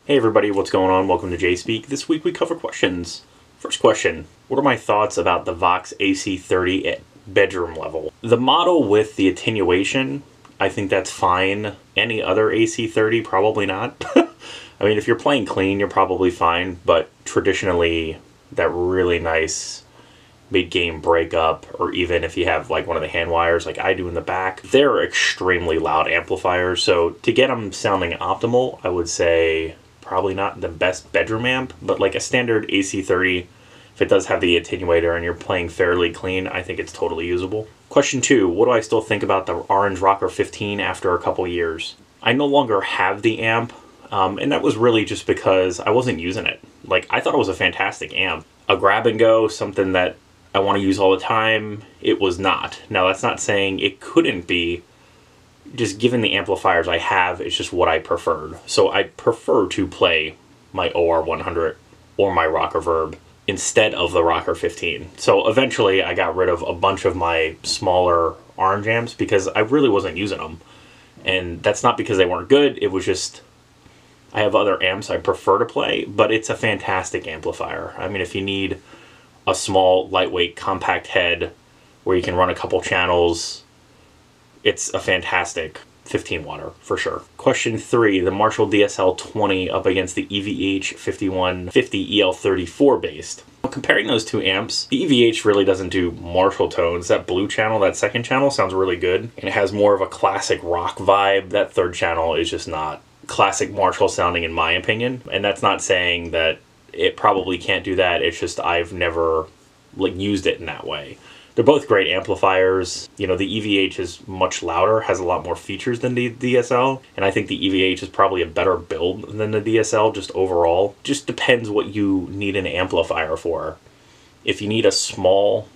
Hey everybody, what's going on? Welcome to Jay Speak. This week we cover questions. First question, what are my thoughts about the Vox AC30 at bedroom level? The model with the attenuation, I think that's fine. Any other AC30, probably not. I mean, if you're playing clean, you're probably fine, but traditionally, that really nice mid-game breakup, or even if you have like one of the hand wires like I do in the back, they're extremely loud amplifiers, so to get them sounding optimal, I would say probably not the best bedroom amp, but like a standard AC30, if it does have the attenuator and you're playing fairly clean, I think it's totally usable. Question 2, what do I still think about the Orange Rocker 15 after a couple years? I no longer have the amp, and that was really just because I wasn't using it. Like, I thought it was a fantastic amp. A grab and go, something that I want to use all the time, it was not. Now, that's not saying it couldn't be. Just given the amplifiers I have, it's just what I preferred. So I prefer to play my OR100 or my Rocker Verb instead of the Rocker 15. So eventually I got rid of a bunch of my smaller orange amps because I really wasn't using them. And that's not because they weren't good, it was just I have other amps I prefer to play, but it's a fantastic amplifier. I mean, if you need a small, lightweight, compact head where you can run a couple channels, it's a fantastic 15 watter for sure. Question 3, the Marshall DSL20 up against the EVH 5150 EL34 based. Comparing those two amps, the EVH really doesn't do Marshall tones. That blue channel, that second channel, sounds really good, and it has more of a classic rock vibe. That third channel is just not classic Marshall sounding in my opinion, and that's not saying that it probably can't do that. It's just I've never used it in that way. They're both great amplifiers. You know, the EVH is much louder, has a lot more features than the DSL, and I think the EVH is probably a better build than the DSL just overall. Just depends what you need an amplifier for. If you need a small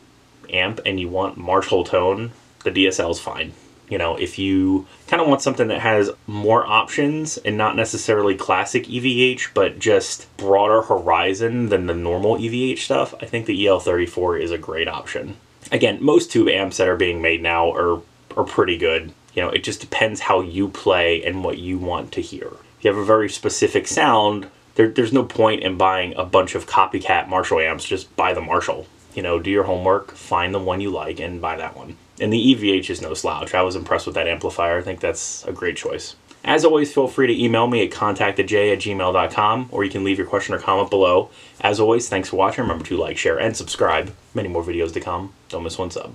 amp and you want Marshall tone, the DSL is fine. You know, if you kind of want something that has more options and not necessarily classic EVH, but just broader horizon than the normal EVH stuff, I think the EL34 is a great option. Again, most tube amps that are being made now are pretty good. You know, it just depends how you play and what you want to hear. If you have a very specific sound, there's no point in buying a bunch of copycat Marshall amps. Just buy the Marshall. You know, do your homework, find the one you like, and buy that one. And the EVH is no slouch. I was impressed with that amplifier. I think that's a great choice. As always, feel free to email me at ContactTheJay@gmail.com, or you can leave your question or comment below. As always, thanks for watching. Remember to like, share, and subscribe. Many more videos to come. Don't miss one sub.